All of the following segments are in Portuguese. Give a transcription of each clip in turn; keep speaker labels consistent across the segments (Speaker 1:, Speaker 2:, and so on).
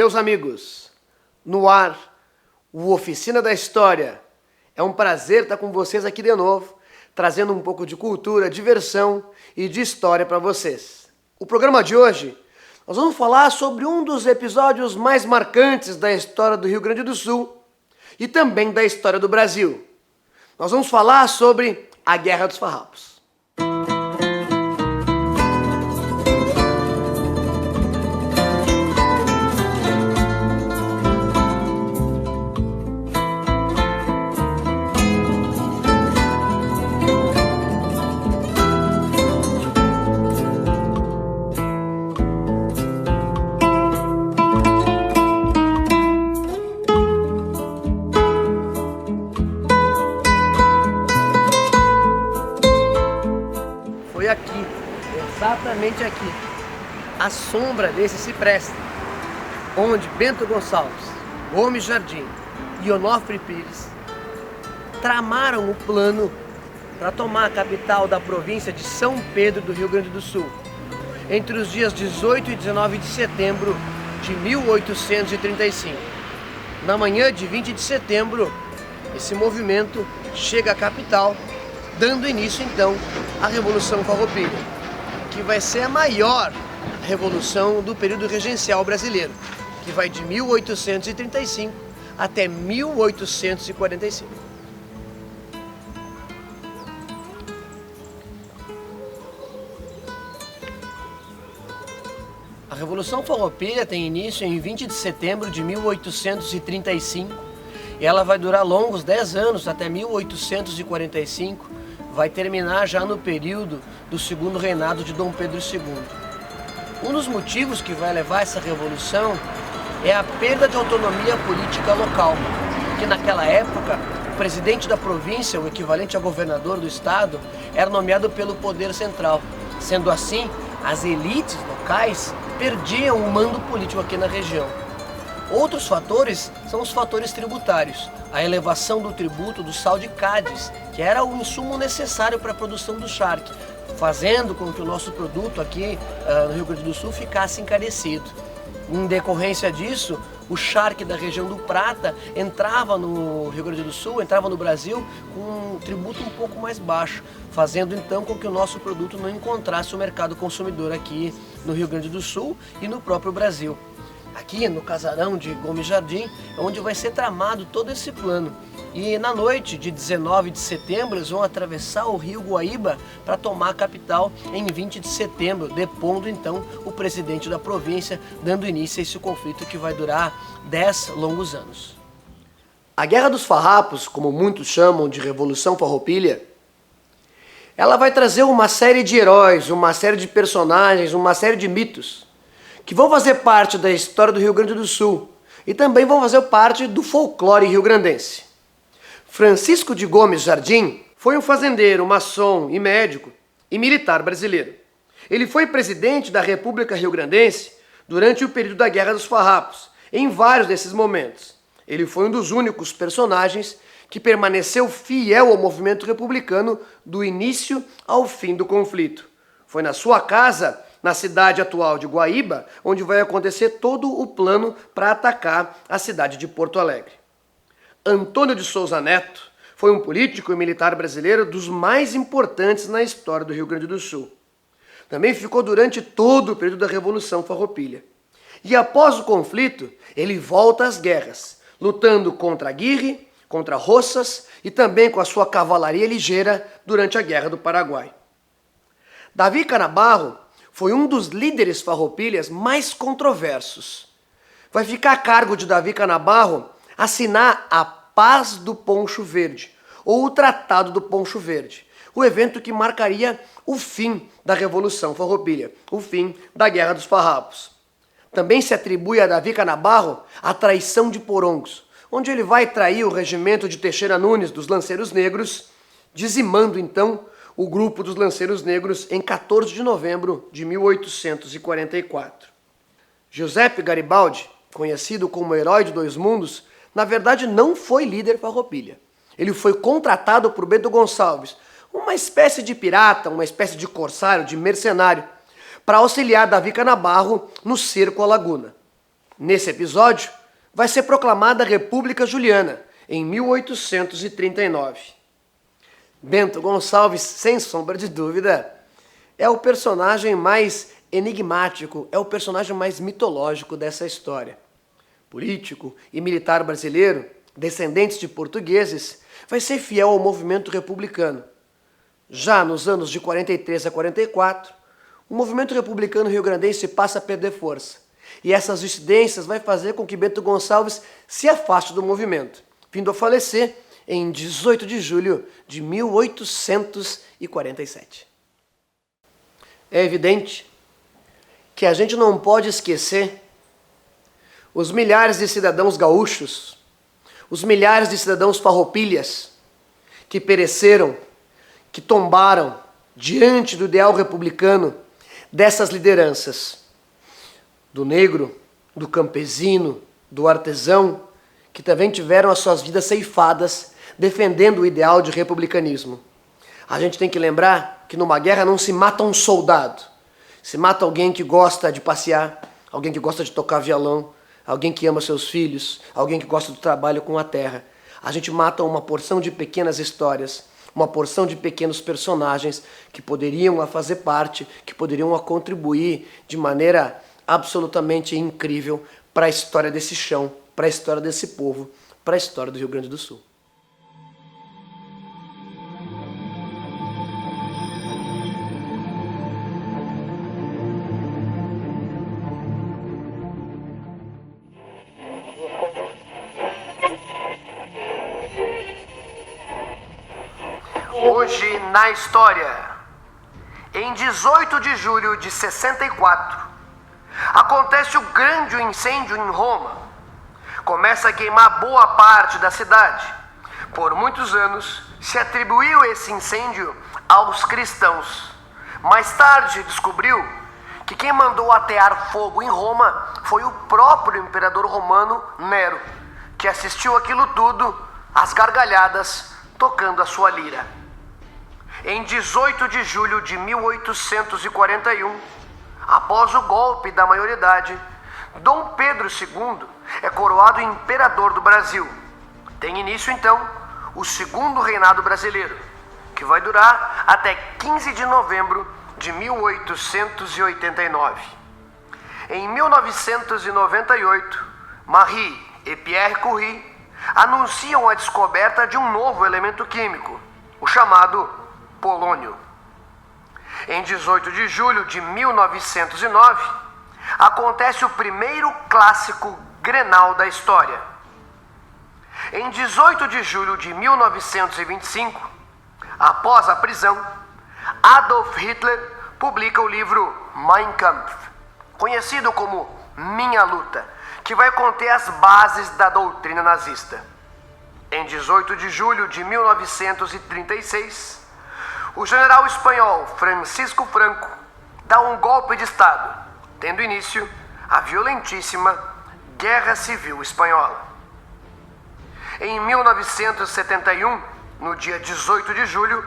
Speaker 1: Meus amigos, no ar, o Oficina da História. É um prazer estar com vocês aqui de novo, trazendo um pouco de cultura, diversão e de história para vocês. O programa de hoje, nós vamos falar sobre um dos episódios mais marcantes da história do Rio Grande do Sul e também da história do Brasil. Nós vamos falar sobre a Guerra dos Farrapos. Foi aqui, exatamente aqui, à sombra desse cipreste, onde Bento Gonçalves, Gomes Jardim e Onofre Pires tramaram o plano para tomar a capital da província de São Pedro do Rio Grande do Sul, entre os dias 18 e 19 de setembro de 1835. Na manhã de 20 de setembro, esse movimento chega à capital, dando início então à Revolução Farroupilha, que vai ser a maior revolução do período regencial brasileiro, que vai de 1835 até 1845. A Revolução Farroupilha tem início em 20 de setembro de 1835 e ela vai durar longos 10 anos, até 1845, vai terminar já no período do segundo reinado de Dom Pedro II. Um dos motivos que vai levar essa revolução é a perda de autonomia política local, que naquela época o presidente da província, o equivalente a governador do estado, era nomeado pelo poder central. Sendo assim, as elites locais perdiam o mando político aqui na região. Outros fatores são os fatores tributários. A elevação do tributo do sal de Cádiz, que era o insumo necessário para a produção do charque, fazendo com que o nosso produto aqui no Rio Grande do Sul ficasse encarecido. Em decorrência disso, o charque da região do Prata entrava no Rio Grande do Sul, entrava no Brasil com um tributo um pouco mais baixo, fazendo então com que o nosso produto não encontrasse o mercado consumidor aqui no Rio Grande do Sul e no próprio Brasil. Aqui no casarão de Gomes Jardim é onde vai ser tramado todo esse plano. E na noite de 19 de setembro eles vão atravessar o rio Guaíba para tomar a capital em 20 de setembro, depondo então o presidente da província, dando início a esse conflito que vai durar 10 longos anos. A Guerra dos Farrapos, como muitos chamam de Revolução Farroupilha, ela vai trazer uma série de heróis, uma série de personagens, uma série de mitos que vão fazer parte da história do Rio Grande do Sul e também vão fazer parte do folclore rio-grandense. Francisco de Gomes Jardim foi um fazendeiro, maçom e médico e militar brasileiro. Ele foi presidente da República Rio-Grandense durante o período da Guerra dos Farrapos, em vários desses momentos. Ele foi um dos únicos personagens que permaneceu fiel ao movimento republicano do início ao fim do conflito. Foi na sua casa, na cidade atual de Guaíba, onde vai acontecer todo o plano para atacar a cidade de Porto Alegre. Antônio de Souza Neto foi um político e militar brasileiro dos mais importantes na história do Rio Grande do Sul. Também ficou durante todo o período da Revolução Farroupilha. E após o conflito, ele volta às guerras, lutando contra Aguirre, contra Roças e também com a sua cavalaria ligeira durante a Guerra do Paraguai. Davi Canabarro foi um dos líderes farroupilhas mais controversos. Vai ficar a cargo de Davi Canabarro assinar a Paz do Poncho Verde, ou o Tratado do Poncho Verde, o evento que marcaria o fim da Revolução Farroupilha, o fim da Guerra dos Farrapos. Também se atribui a Davi Canabarro a traição de Porongos, onde ele vai trair o regimento de Teixeira Nunes dos Lanceiros Negros, dizimando então o grupo dos Lanceiros Negros em 14 de novembro de 1844. Giuseppe Garibaldi, conhecido como Herói de Dois Mundos, na verdade não foi líder farroupilha. Ele foi contratado por Bento Gonçalves, uma espécie de pirata, uma espécie de corsário, de mercenário, para auxiliar Davi Canabarro no cerco à Laguna. Nesse episódio, vai ser proclamada a República Juliana, em 1839. Bento Gonçalves, sem sombra de dúvida, é o personagem mais enigmático, é o personagem mais mitológico dessa história. Político e militar brasileiro, descendente de portugueses, vai ser fiel ao movimento republicano. Já nos anos de 43 a 44, o movimento republicano rio-grandense passa a perder força. E essas incidências vai fazer com que Bento Gonçalves se afaste do movimento, vindo a falecer em 18 de julho de 1847. É evidente que a gente não pode esquecer os milhares de cidadãos gaúchos, os milhares de cidadãos farroupilhas que pereceram, que tombaram diante do ideal republicano dessas lideranças, do negro, do campesino, do artesão, que também tiveram as suas vidas ceifadas defendendo o ideal de republicanismo. A gente tem que lembrar que numa guerra não se mata um soldado, se mata alguém que gosta de passear, alguém que gosta de tocar violão, alguém que ama seus filhos, alguém que gosta do trabalho com a terra. A gente mata uma porção de pequenas histórias, uma porção de pequenos personagens que poderiam fazer parte, que poderiam contribuir de maneira absolutamente incrível para a história desse chão, para a história desse povo, para a história do Rio Grande do Sul. Hoje na história, em 18 de julho de 64, acontece o grande incêndio em Roma. Começa a queimar boa parte da cidade. Por muitos anos se atribuiu esse incêndio aos cristãos. Mais tarde descobriu que quem mandou atear fogo em Roma foi o próprio imperador romano Nero, que assistiu aquilo tudo às gargalhadas tocando a sua lira. Em 18 de julho de 1841, após o golpe da maioridade, Dom Pedro II é coroado imperador do Brasil. Tem início, então, o segundo reinado brasileiro, que vai durar até 15 de novembro de 1889. Em 1998, Marie e Pierre Curie anunciam a descoberta de um novo elemento químico, o chamado polônio. Em 18 de julho de 1909, acontece o primeiro clássico Grenal da história. Em 18 de julho de 1925, após a prisão, Adolf Hitler publica o livro Mein Kampf, conhecido como Minha Luta, que vai conter as bases da doutrina nazista. Em 18 de julho de 1936, o general espanhol Francisco Franco dá um golpe de Estado, tendo início a violentíssima Guerra Civil Espanhola. Em 1971, no dia 18 de julho,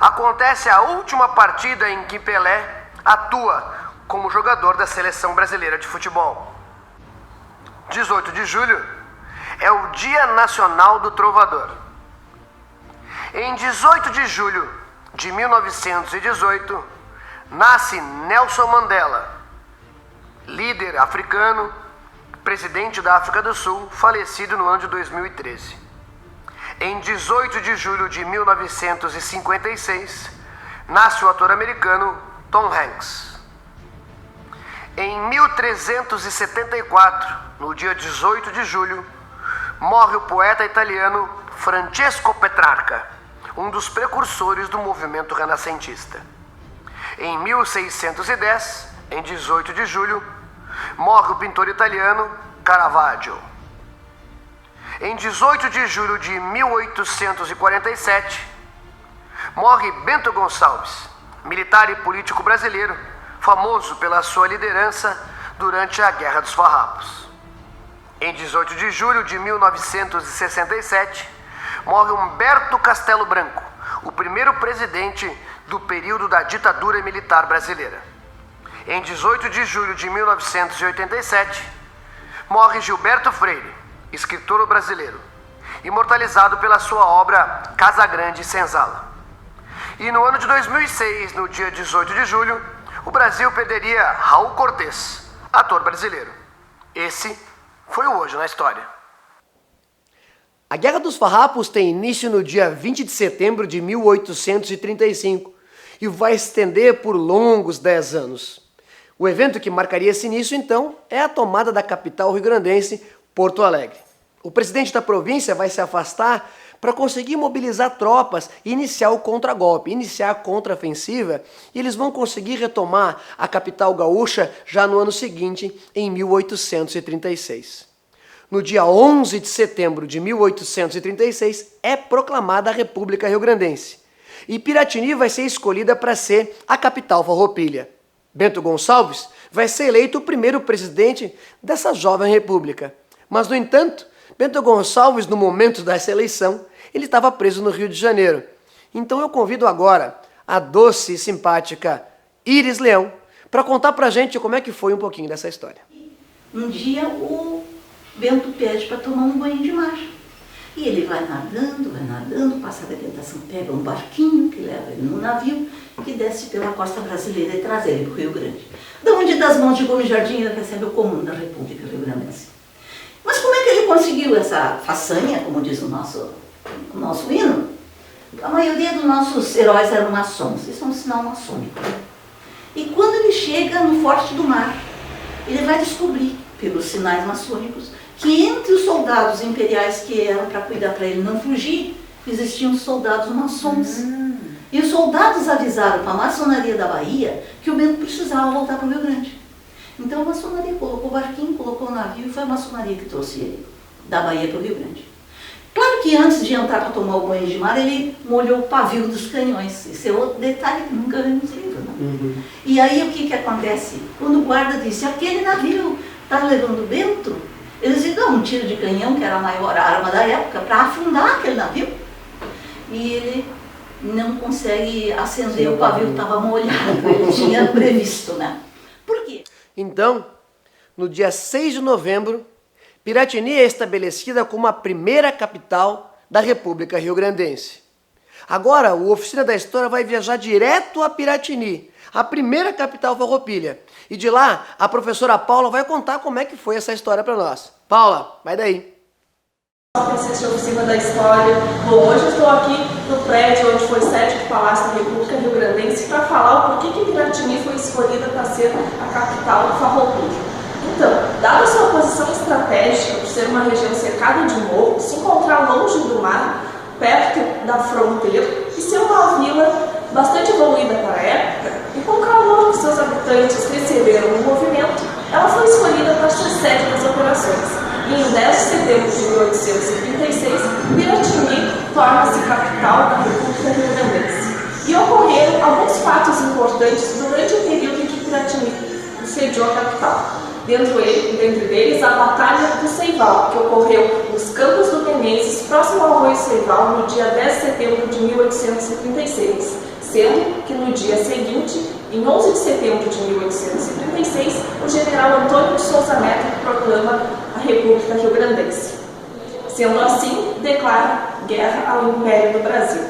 Speaker 1: acontece a última partida em que Pelé atua como jogador da Seleção Brasileira de Futebol. 18 de julho é o Dia Nacional do Trovador. Em 18 de julho de 1918, nasce Nelson Mandela, líder africano, presidente da África do Sul, falecido no ano de 2013. Em 18 de julho de 1956, nasce o ator americano Tom Hanks. Em 1374, no dia 18 de julho, morre o poeta italiano Francesco Petrarca, um dos precursores do movimento renascentista. Em 1610, em 18 de julho, morre o pintor italiano Caravaggio. Em 18 de julho de 1847, morre Bento Gonçalves, militar e político brasileiro, famoso pela sua liderança durante a Guerra dos Farrapos. Em 18 de julho de 1967, morre Humberto Castelo Branco, o primeiro presidente do período da ditadura militar brasileira. Em 18 de julho de 1987, morre Gilberto Freire, escritor brasileiro, imortalizado pela sua obra Casa Grande e Senzala. E no ano de 2006, no dia 18 de julho, o Brasil perderia Raul Cortez, ator brasileiro. Esse foi o Hoje na História. A Guerra dos Farrapos tem início no dia 20 de setembro de 1835 e vai estender por longos 10 anos. O evento que marcaria esse início, então, é a tomada da capital rio-grandense, Porto Alegre. O presidente da província vai se afastar para conseguir mobilizar tropas e iniciar o contragolpe, iniciar a contraofensiva, e eles vão conseguir retomar a capital gaúcha já no ano seguinte, em 1836. No dia 11 de setembro de 1836, é proclamada a República Rio-Grandense. E Piratini vai ser escolhida para ser a capital farroupilha. Bento Gonçalves vai ser eleito o primeiro presidente dessa jovem república. Mas, no entanto, Bento Gonçalves, no momento dessa eleição, ele estava preso no Rio de Janeiro. Então eu convido agora a doce e simpática Iris Leão para contar pra gente como é que foi um pouquinho dessa história.
Speaker 2: Um dia o Bento pede para tomar um banho de mar. E ele vai nadando, passa da tentação, pega um barquinho que leva ele no navio, que desce pela costa brasileira e traz ele para o Rio Grande. Da onde das mãos de Gomes Jardim ele recebe o comando da República Rio-Grandense. Mas como é que ele conseguiu essa façanha, como diz o nosso hino? A maioria dos nossos heróis eram maçons, isso é um sinal maçônico. E quando ele chega no Forte do Mar, ele vai descobrir, pelos sinais maçônicos, que entre os soldados imperiais que eram para cuidar para ele não fugir, existiam soldados maçons. E os soldados avisaram para a maçonaria da Bahia que o Bento precisava voltar para o Rio Grande. Então a maçonaria colocou o barquinho, colocou o navio e foi a maçonaria que trouxe ele da Bahia para o Rio Grande. Claro que antes de entrar para tomar o banho de mar, ele molhou o pavio dos canhões. Esse é outro detalhe que nunca vemos livro, né? E aí o que acontece? Quando o guarda disse, aquele navio está levando o Bento, eles lhe dão um tiro de canhão, que era a maior arma da época, para afundar aquele navio. E ele não consegue acender, o pavio estava molhado, ele tinha previsto, né? Por quê?
Speaker 1: Então, no dia 6 de novembro, Piratini é estabelecida como a primeira capital da República Rio-Grandense. Agora, o Oficina da História vai viajar direto a Piratini, a primeira capital farroupilha. E de lá, a professora Paula vai contar como é que foi essa história para nós. Paula, vai daí.
Speaker 3: Assiste a Oficina da História. Bom, hoje eu estou aqui no prédio onde foi sede do Palácio da República Rio-Grandense para falar o porquê que Piratini foi escolhida para ser a capital farroupilha. Então, dada a sua posição estratégica, por ser uma região cercada de morros, se encontrar longe do mar, perto da fronteira, e ser uma vila bastante evoluída para a época, e com o calor que seus habitantes receberam no movimento, ela foi escolhida para ser sede das operações. E em 10 de setembro de 1836, Piratini torna-se capital da República Rio-Grandense. E ocorreram alguns fatos importantes durante o período em que Piratini sediou a capital. Dentre deles, a Batalha do Ceival, que ocorreu nos Campos do Menezes, próximo ao Arroio Ceival, no dia 10 de setembro de 1836, sendo que no dia seguinte, em 11 de setembro de 1836, o general Antônio de Souza Neto proclama a República Rio-Grandense. Sendo assim, declara guerra ao Império do Brasil.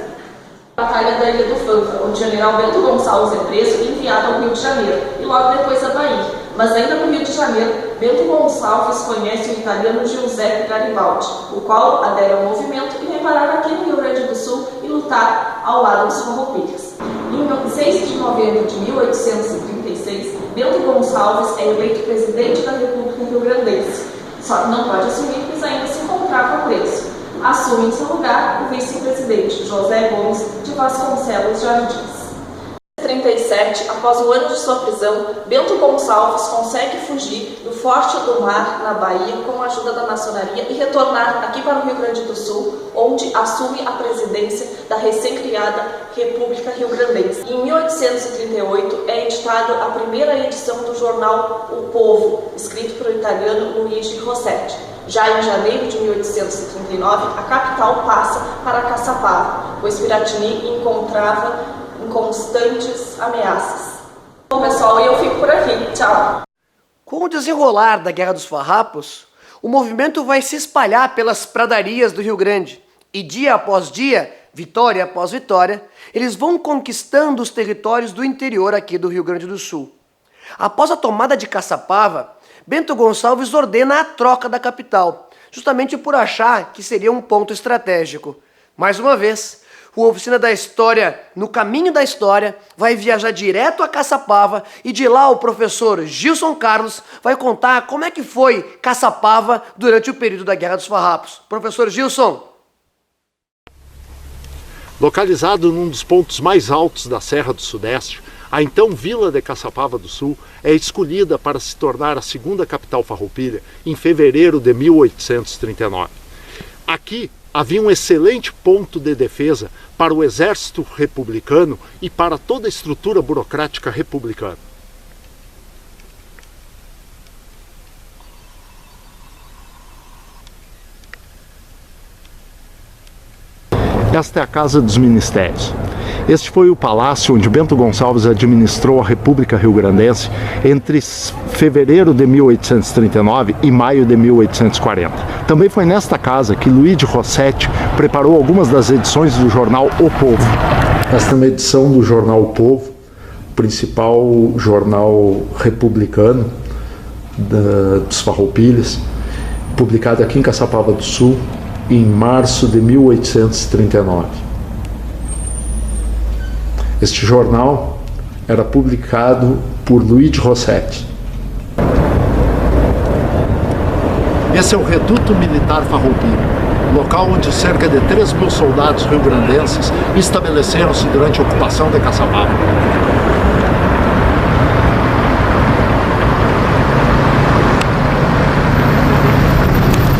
Speaker 3: Batalha da Ilha do Fanta, onde o general Bento Gonçalves é preso e enviado ao Rio de Janeiro, e logo depois a Bahia. Mas ainda no Rio de Janeiro, Bento Gonçalves conhece o italiano Giuseppe Garibaldi, o qual adere ao movimento e vem parar aqui no Rio Grande do Sul e lutar ao lado dos farroupilhas. Em 6 de novembro de 1836, Bento Gonçalves é eleito presidente da República Rio-Grandense, só que não pode assumir, pois ainda se encontrava preso. Assume em seu lugar o vice-presidente José Gomes de Vasconcelos Jardins. Em 1937, após o ano de sua prisão, Bento Gonçalves consegue fugir do Forte do Mar, na Bahia, com a ajuda da maçonaria e retornar aqui para o Rio Grande do Sul, onde assume a presidência da recém-criada República Rio-Grandense. Em 1838, é editada a primeira edição do jornal O Povo, escrito pelo italiano Luigi Rossetti. Já em janeiro de 1839, a capital passa para Caçapava, pois Piratini encontrava em constantes ameaças. Bom, pessoal, eu fico por aqui. Tchau!
Speaker 1: Com o desenrolar da Guerra dos Farrapos, o movimento vai se espalhar pelas pradarias do Rio Grande e dia após dia, vitória após vitória, eles vão conquistando os territórios do interior aqui do Rio Grande do Sul. Após a tomada de Caçapava, Bento Gonçalves ordena a troca da capital, justamente por achar que seria um ponto estratégico. Mais uma vez, o Oficina da História, no caminho da história, vai viajar direto a Caçapava e de lá o professor Gilson Carlos vai contar como é que foi Caçapava durante o período da Guerra dos Farrapos. Professor Gilson.
Speaker 4: Localizado num dos pontos mais altos da Serra do Sudeste, a então Vila de Caçapava do Sul é escolhida para se tornar a segunda capital farroupilha em fevereiro de 1839. Aqui havia um excelente ponto de defesa para o exército republicano e para toda a estrutura burocrática republicana. Esta é a Casa dos Ministérios. Este foi o palácio onde Bento Gonçalves administrou a República Rio-Grandense entre fevereiro de 1839 e maio de 1840. Também foi nesta casa que Luiz de Rossetti preparou algumas das edições do jornal O Povo. Esta é uma edição do jornal O Povo, principal jornal republicano dos Farroupilhas, publicado aqui em Caçapava do Sul em março de 1839. Este jornal era publicado por Luiz de Rossetti. Esse é o Reduto Militar Farroupilha, local onde cerca de 3.000 soldados rio-grandenses estabeleceram-se durante a ocupação de Caçapava.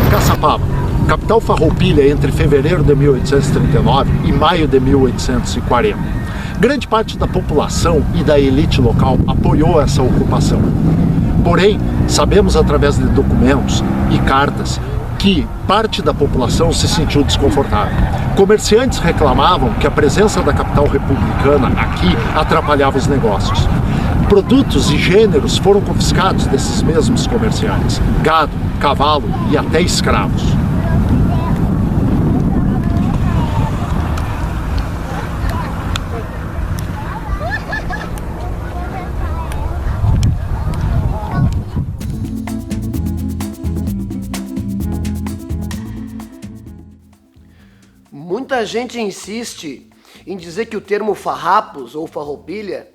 Speaker 4: Caçapava, capital farroupilha entre fevereiro de 1839 e maio de 1840. Grande parte da população e da elite local apoiou essa ocupação. Porém, sabemos através de documentos e cartas que parte da população se sentiu desconfortável. Comerciantes reclamavam que a presença da capital republicana aqui atrapalhava os negócios. Produtos e gêneros foram confiscados desses mesmos comerciantes: gado, cavalo e até escravos.
Speaker 1: Muita gente insiste em dizer que o termo farrapos ou farroupilha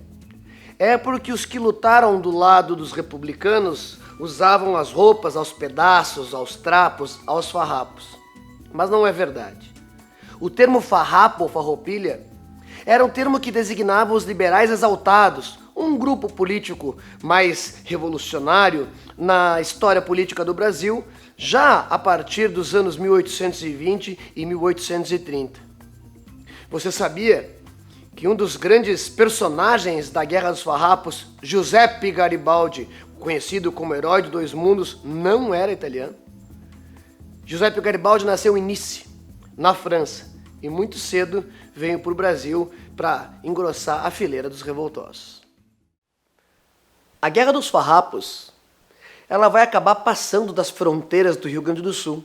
Speaker 1: é porque os que lutaram do lado dos republicanos usavam as roupas aos pedaços, aos trapos, aos farrapos. Mas não é verdade. O termo farrapo ou farroupilha era um termo que designava os liberais exaltados, um grupo político mais revolucionário na história política do Brasil, já a partir dos anos 1820 e 1830. Você sabia que um dos grandes personagens da Guerra dos Farrapos, Giuseppe Garibaldi, conhecido como Herói de Dois Mundos, não era italiano? Giuseppe Garibaldi nasceu em Nice, na França, e muito cedo veio para o Brasil para engrossar a fileira dos revoltosos. A Guerra dos Farrapos, ela vai acabar passando das fronteiras do Rio Grande do Sul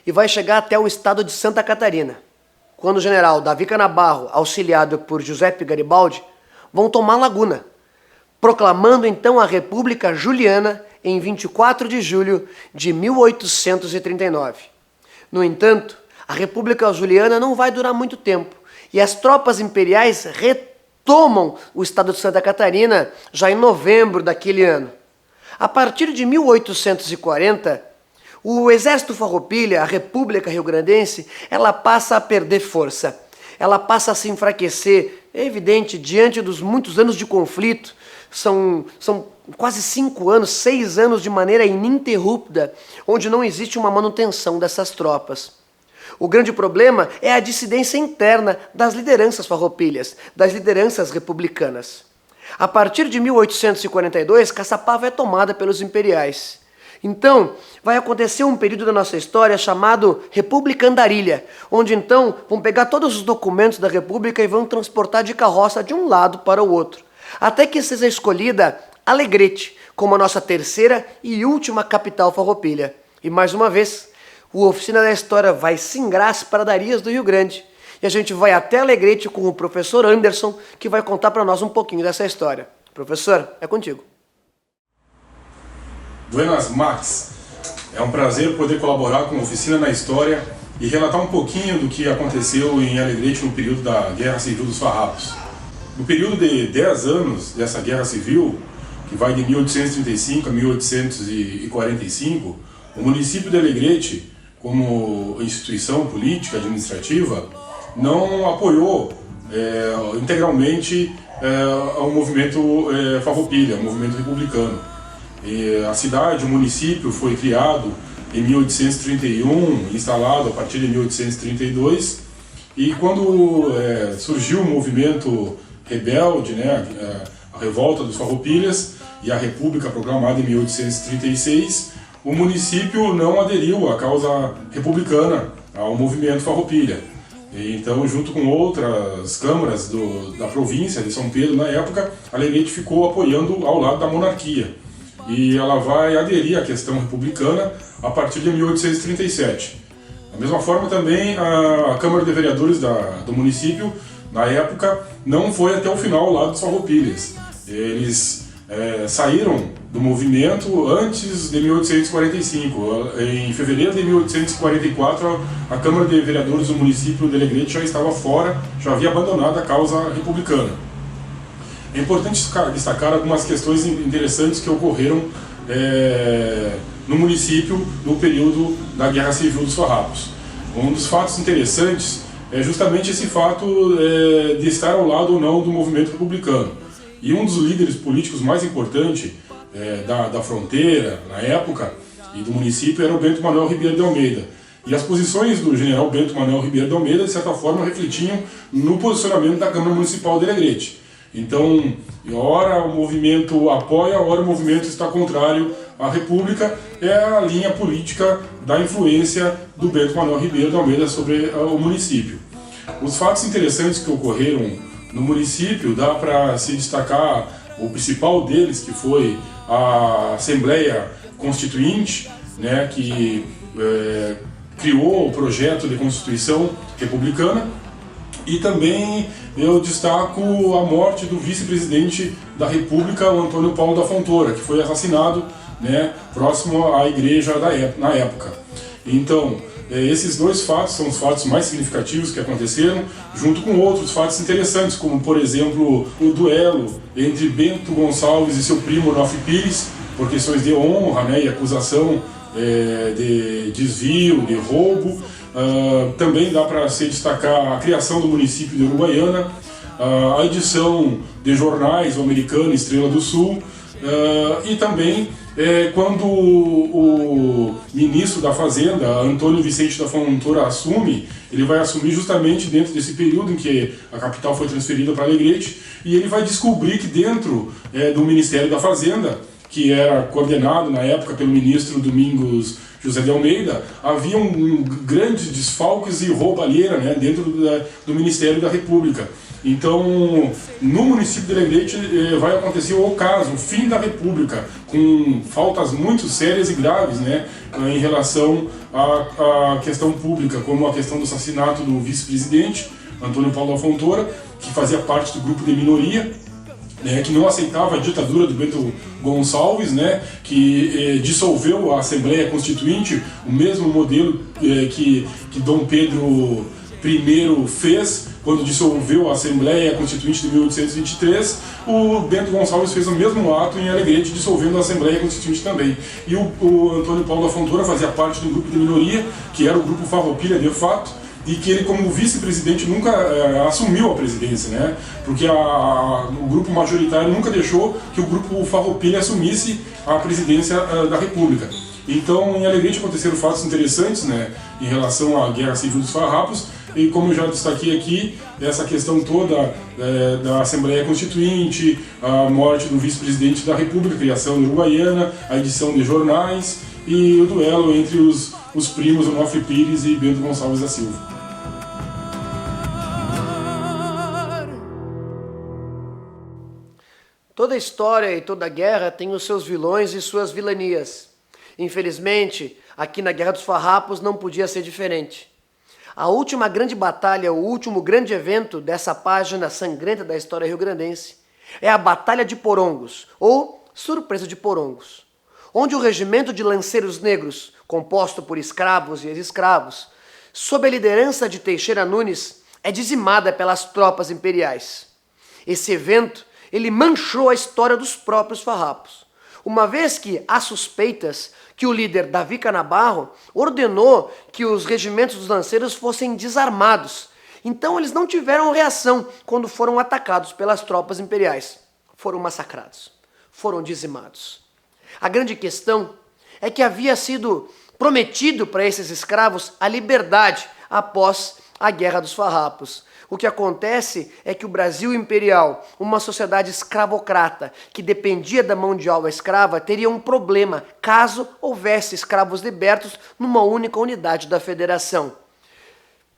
Speaker 1: e vai chegar até o estado de Santa Catarina, quando o general Davi Canabarro, auxiliado por Giuseppe Garibaldi, vão tomar Laguna, proclamando então a República Juliana em 24 de julho de 1839. No entanto, a República Juliana não vai durar muito tempo e as tropas imperiais retomam o estado de Santa Catarina já em novembro daquele ano. A partir de 1840, o exército farroupilha, a República Rio-Grandense, ela passa a perder força, ela passa a se enfraquecer. É evidente, diante dos muitos anos de conflito, são quase 5 anos, 6 anos de maneira ininterrupta, onde não existe uma manutenção dessas tropas. O grande problema é a dissidência interna das lideranças farroupilhas, das lideranças republicanas. A partir de 1842, Caçapava é tomada pelos imperiais. Então, vai acontecer um período da nossa história chamado República Andarilha, onde então vão pegar todos os documentos da República e vão transportar de carroça de um lado para o outro, até que seja escolhida Alegrete como a nossa terceira e última capital farroupilha. E mais uma vez, o Oficina da História vai singrar as pradarias do Rio Grande. E a gente vai até Alegrete com o professor Anderson, que vai contar para nós um pouquinho dessa história. Professor, é contigo.
Speaker 5: Buenas, Max. É um prazer poder colaborar com a Oficina na História e relatar um pouquinho do que aconteceu em Alegrete no período da Guerra Civil dos Farrapos. No período de 10 anos dessa Guerra Civil, que vai de 1835 a 1845, o município de Alegrete, como instituição política administrativa, não apoiou integralmente ao movimento Farroupilha, ao movimento republicano. A cidade, o município foi criado em 1831, instalado a partir de 1832, e quando surgiu o movimento rebelde, né, a revolta dos Farroupilhas e a República proclamada em 1836, o município não aderiu à causa republicana, ao movimento Farroupilha. Então, junto com outras câmaras da província de São Pedro, na época, Alegrete ficou apoiando ao lado da monarquia. E ela vai aderir à questão republicana a partir de 1837. Da mesma forma, também, a Câmara de Vereadores do município, na época, não foi até o final ao lado dos Farroupilhas. Eles saíram do movimento antes de 1845. Em fevereiro de 1844, a Câmara de Vereadores do município de Alegrete já estava fora, já havia abandonado a causa republicana. É importante destacar algumas questões interessantes que ocorreram no município no período da Guerra Civil dos Farrapos. Um dos fatos interessantes é justamente esse fato de estar ao lado ou não do movimento republicano. E um dos líderes políticos mais importantes da fronteira, na época, e do município era o Bento Manuel Ribeiro de Almeida. E as posições do general Bento Manuel Ribeiro de Almeida, de certa forma, refletiam no posicionamento da Câmara Municipal de Alegrete. Então, ora o movimento apoia, ora o movimento está contrário à República. É a linha política da influência do Bento Manuel Ribeiro de Almeida sobre o município. Os fatos interessantes que ocorreram no município, dá para se destacar o principal deles, que foi a Assembleia Constituinte, né, que criou o projeto de Constituição Republicana. E também eu destaco a morte do vice-presidente da República, o Antônio Paulo da Fontoura, que foi assassinado, né, próximo à igreja na época. Então, esses dois fatos são os fatos mais significativos que aconteceram, junto com outros fatos interessantes, como, por exemplo, o duelo entre Bento Gonçalves e seu primo Onofre Pires, por questões de honra, né, e acusação de desvio, de roubo. Também dá para se destacar a criação do município de Uruguaiana, a edição de jornais, o Americano, Estrela do Sul, e também quando o ministro da Fazenda, Antônio Vicente da Fontoura, assume, ele vai assumir justamente dentro desse período em que a capital foi transferida para Alegrete, e ele vai descobrir que dentro do Ministério da Fazenda, que era coordenado na época pelo ministro Domingos José de Almeida, havia grandes desfalques e roubalheira, né, dentro do Ministério da República. Então, no município de Alegrete vai acontecer o caso, o fim da República, com faltas muito sérias e graves, né, em relação à questão pública, como a questão do assassinato do vice-presidente, Antônio Paulo da Fontoura, que fazia parte do grupo de minoria, né, que não aceitava a ditadura do Bento Gonçalves, né, que dissolveu a Assembleia Constituinte, o mesmo modelo que Dom Pedro I fez quando dissolveu a Assembleia Constituinte de 1823. O Bento Gonçalves fez o mesmo ato em Alegrete, dissolvendo a Assembleia Constituinte também. E o Antônio Paulo da Fontoura fazia parte do grupo de minoria, que era o grupo Farroupilha de fato, e que ele, como vice-presidente, nunca assumiu a presidência, né? Porque o grupo majoritário nunca deixou que o grupo Farroupilha assumisse a presidência da República. Então, em Alegrete aconteceram fatos interessantes, né, em relação à Guerra Civil dos Farrapos, e como eu já destaquei aqui, essa questão toda da Assembleia Constituinte, a morte do vice-presidente da República, a criação da Uruguaiana, a edição de jornais e o duelo entre os primos Onofre Pires e Bento Gonçalves da Silva.
Speaker 1: Toda história e toda guerra tem os seus vilões e suas vilanias. Infelizmente, aqui na Guerra dos Farrapos não podia ser diferente. A última grande batalha, o último grande evento dessa página sangrenta da história rio-grandense é a Batalha de Porongos, ou Surpresa de Porongos, onde o regimento de lanceiros negros, composto por escravos e ex-escravos, sob a liderança de Teixeira Nunes, é dizimada pelas tropas imperiais. Esse evento, ele manchou a história dos próprios farrapos, uma vez que há suspeitas que o líder Davi Canabarro ordenou que os regimentos dos lanceiros fossem desarmados. Então eles não tiveram reação quando foram atacados pelas tropas imperiais. Foram massacrados, foram dizimados. A grande questão é que havia sido prometido para esses escravos a liberdade após a Guerra dos Farrapos. O que acontece é que o Brasil imperial, uma sociedade escravocrata que dependia da mão de obra escrava, teria um problema caso houvesse escravos libertos numa única unidade da federação.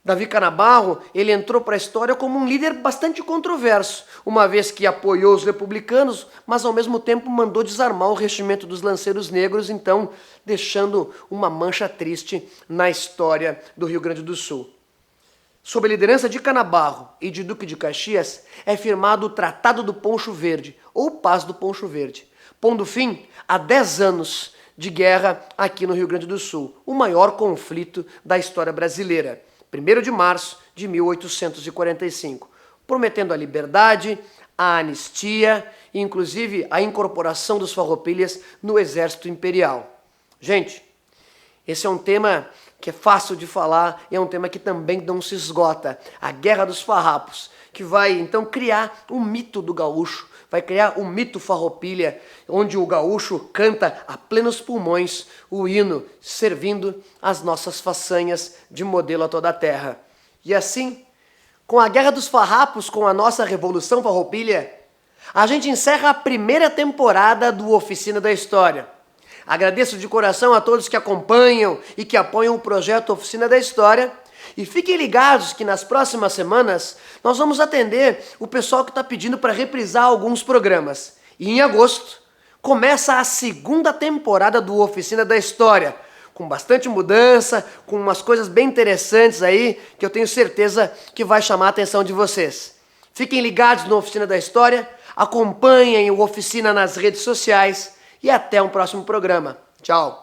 Speaker 1: Davi Canabarro, ele entrou para a história como um líder bastante controverso, uma vez que apoiou os republicanos, mas ao mesmo tempo mandou desarmar o regimento dos lanceiros negros, então deixando uma mancha triste na história do Rio Grande do Sul. Sob a liderança de Canabarro e de Duque de Caxias, é firmado o Tratado do Poncho Verde, ou Paz do Poncho Verde, pondo fim a 10 anos de guerra aqui no Rio Grande do Sul, o maior conflito da história brasileira, 1º de março de 1845, prometendo a liberdade, a anistia e inclusive a incorporação dos farroupilhas no exército imperial. Gente, esse é um tema que é fácil de falar e é um tema que também não se esgota. A Guerra dos Farrapos, que vai então criar o mito do gaúcho, vai criar o mito farroupilha, onde o gaúcho canta a plenos pulmões o hino, servindo as nossas façanhas de modelo a toda a terra. E assim, com a Guerra dos Farrapos, com a nossa Revolução Farroupilha, a gente encerra a primeira temporada do Oficina da História. Agradeço de coração a todos que acompanham e que apoiam o projeto Oficina da História. E fiquem ligados que nas próximas semanas nós vamos atender o pessoal que está pedindo para reprisar alguns programas. E em agosto começa a segunda temporada do Oficina da História, com bastante mudança, com umas coisas bem interessantes aí, que eu tenho certeza que vai chamar a atenção de vocês. Fiquem ligados no Oficina da História, acompanhem o Oficina nas redes sociais, e até um próximo programa. Tchau!